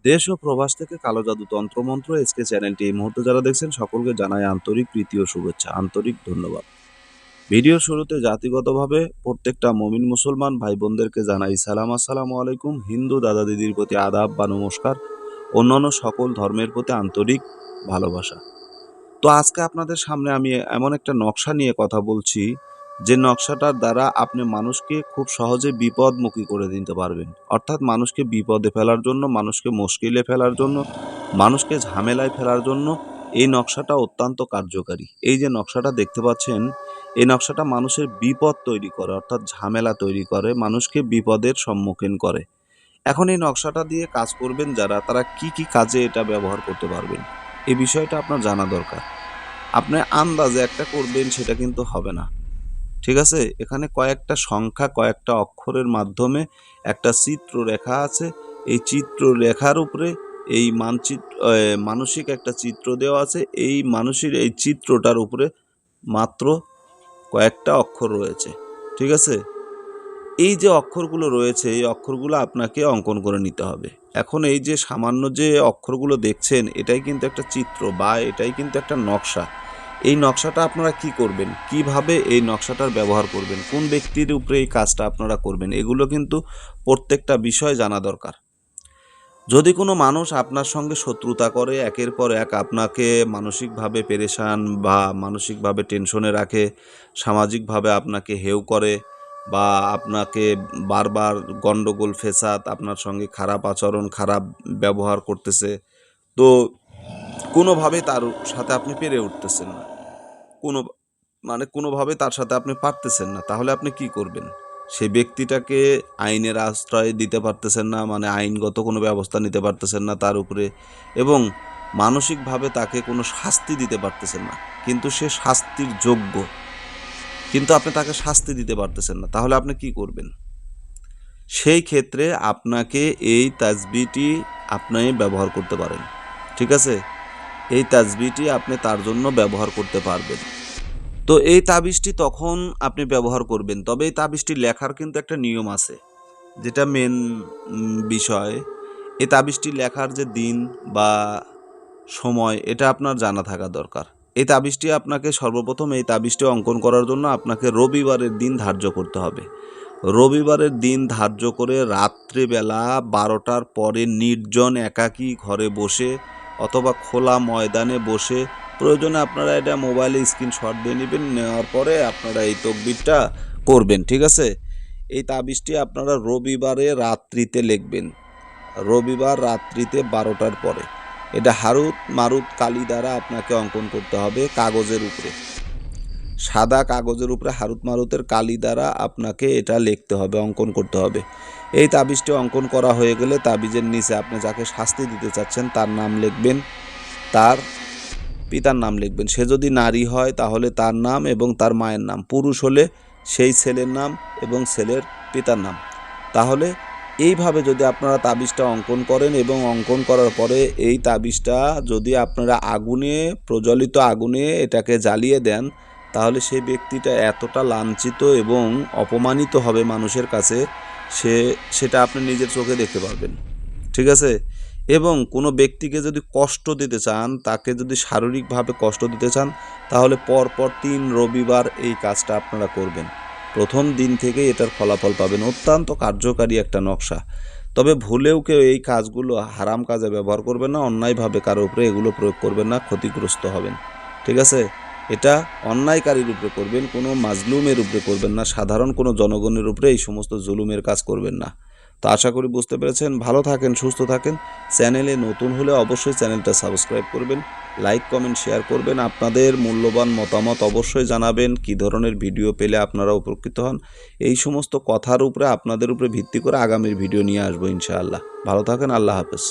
দেশ ও প্রবাস থেকে কালো জাদু তন্ত্রমন্ত্র এসকে চ্যানেলটি এই মুহূর্তে যারা দেখছেন সকলকে জানাই আন্তরিক প্রীতি ও শুভেচ্ছা, আন্তরিক ধন্যবাদ। ভিডিওর শুরুতে জাতিগতভাবে প্রত্যেকটা মুমিন মুসলমান ভাই বোনদেরকে জানাই সালাম, আসসালামু আলাইকুম। হিন্দু দাদা দিদির প্রতি আদাব বা নমস্কার, অন্যান্য সকল ধর্মের প্রতি আন্তরিক ভালোবাসা। তো আজকে আপনাদের সামনে আমি এমন একটা নকশা নিয়ে কথা বলছি যে নকশাটার দ্বারা আপনি মানুষকে খুব সহজে বিপদমুখী করে দিতে পারবেন। অর্থাৎ মানুষকে বিপদে ফেলার জন্য, মানুষকে মুশকিলে ফেলার জন্য, মানুষকে ঝামেলায় ফেলার জন্য এই নকশাটা অত্যন্ত কার্যকারী। এই যে নকশাটা দেখতে পাচ্ছেন, এই নকশাটা মানুষের বিপদ তৈরি করে, অর্থাৎ ঝামেলা তৈরি করে, মানুষকে বিপদের সম্মুখীন করে। এখন এই নকশাটা দিয়ে কাজ করবেন যারা, তারা কি কি কাজে এটা ব্যবহার করতে পারবেন এই বিষয়টা আপনার জানা দরকার। আপনি আন্দাজে একটা করবেন সেটা কিন্তু হবে না, ঠিক আছে? এখানে কয়েকটা সংখ্যা, কয়েকটা অক্ষরের মাধ্যমে একটা চিত্র রেখা আছে। এই চিত্র রেখার উপরে এই মানসিক একটা চিত্র দেওয়া আছে। এই মানুষের এই চিত্রটার উপরে মাত্র কয়েকটা অক্ষর রয়েছে, ঠিক আছে? এই যে অক্ষরগুলো রয়েছে, এই অক্ষরগুলো আপনাকে অঙ্কন করে নিতে হবে। এখন এই যে সামান্য যে অক্ষরগুলো দেখছেন, এটাই কিন্তু একটা চিত্র বা এটাই কিন্তু একটা নকশা। এই নকশাটা আপনারা কি করবেন, কিভাবে এই নকশাটার ব্যবহার করবেন, কোন ব্যক্তির উপরে এই কাজটা আপনারা করবেন, এগুলো কিন্তু প্রত্যেকটা বিষয় জানা দরকার। যদি কোনো মানুষ আপনার সঙ্গে শত্রুতা করে, একের পর এক আপনাকে মানসিকভাবে পেরেশান বা মানসিকভাবে টেনশনে রাখে, সামাজিকভাবে আপনাকে হেয় করে বা আপনাকে বারবার গণ্ডগোল ফেসাদ, আপনার সঙ্গে খারাপ আচরণ, খারাপ ব্যবহার করতেছে, তো কোনোভাবে তার সাথে আপনি পেরে উঠতেছেন না, কোনোভাবে তার সাথে আপনি পারতেছেন না, তাহলে আপনি কি করবেন? সেই ব্যক্তিটাকে আইনের আশ্রয় দিতে পারতেছেন না, আইনগত কোনো ব্যবস্থা নিতে পারতেছেন না তার উপরে, এবং মানসিকভাবে তাকে কোনো শাস্তি দিতে পারতেছেন না, কিন্তু সে শাস্তির যোগ্য, কিন্তু আপনি তাকে শাস্তি দিতে পারতেছেন না, তাহলে আপনি কি করবেন? সেই ক্ষেত্রে আপনাকে এই তাসবিহটি আপনি ব্যবহার করতে পারেন, ঠিক আছে? এই তাসবিহটি আপনি তার জন্য ব্যবহার করতে পারবেন। তো এই তাবিজটি তখন আপনি ব্যবহার করবেন, তবে এই তাবিজটি লেখার কিন্তু একটা নিয়ম আছে, যেটা মেন বিষয়। এই তাবিজটি লেখার যে দিন বা সময়, এটা আপনার জানা থাকা দরকার। এই তাবিজটি আপনাকে সর্বপ্রথম এই তাবিজটি অঙ্কন করার জন্য আপনাকে রবিবারের দিন ধার্য করতে হবে। রবিবারের দিন ধার্য করে রাত্রিবেলা 12টার পরে নির্জন একাকী ঘরে বসে অথবা খোলা ময়দানে বসে, প্রয়োজনে আপনারা এটা মোবাইলে স্ক্রিনশট দিয়ে নেবেন, নেওয়ার পরে আপনারা এই তকবিরটা করবেন, ঠিক আছে? এই তাবিজটি আপনারা রবিবারে রাত্রিতে লিখবেন, রবিবার রাত্রিতে 12টার পরে। এটা হারুত মারুত কালি দ্বারা আপনাকে অঙ্কন করতে হবে কাগজের উপরে, সাদা কাগজের উপরে হারুত মারুতের কালি দ্বারা আপনাকে এটা লিখতে হবে, অঙ্কন করতে হবে। এই তাবিজটি অঙ্কন করা হয়ে গেলে তাবিজের নিচে আপনি যাকে শাস্তি দিতে চাচ্ছেন তার নাম লিখবেন, তার পিতার নাম লিখবেন। সে যদি নারী হয় তাহলে তার নাম এবং তার মায়ের নাম, পুরুষ হলে সেই ছেলের নাম এবং ছেলের পিতার নাম। তাহলে এইভাবে যদি আপনারা তাবিজটা অঙ্কন করেন এবং অঙ্কন করার পরে এই তাবিজটা যদি আপনারা আগুনে, প্রজ্বলিত আগুনে এটাকে জ্বালিয়ে দেন, তাহলে সেই ব্যক্তিটা এতটা লাঞ্ছিত এবং অপমানিত হবে মানুষের কাছে, সেটা আপনি নিজের চোখে দেখতে পারবেন, ঠিক আছে? এবং কোনো ব্যক্তিকে যদি কষ্ট দিতে চান, তাকে যদি শারীরিকভাবে কষ্ট দিতে চান, তাহলে পরপর 3 রবিবার এই কাজটা আপনারা করবেন। প্রথম দিন থেকে এটার ফলাফল পাবেন। অত্যন্ত কার্যকারী একটা নকশা। তবে ভুলেও কেউ এই কাজগুলো হারাম কাজে ব্যবহার করবেন না, অন্যায়ভাবে কারো উপরে এগুলো প্রয়োগ করবেন না, ক্ষতিগ্রস্ত হবেন, ঠিক আছে? এটা অন্যায়কারীর উপরে করবেন, কোনো মাজলুমের উপরে করবেন না, সাধারণ কোনো জনগণের উপরে এই সমস্ত জুলুমের কাজ করবেন না। তো আশা করি বুঝতে পেরেছেন। ভালো থাকেন, সুস্থ থাকেন। চ্যানেলে নতুন হলে অবশ্যই চ্যানেলটা সাবস্ক্রাইব করবেন, লাইক কমেন্ট শেয়ার করবেন, আপনাদের মূল্যবান মতামত অবশ্যই জানাবেন, কী ধরনের ভিডিও পেলে আপনারা উপকৃত হন। এই সমস্ত কথার উপরে, আপনাদের উপরে ভিত্তি করে আগামীর ভিডিও নিয়ে আসবো ইনশাআল্লাহ। ভালো থাকেন, আল্লাহ হাফেজ।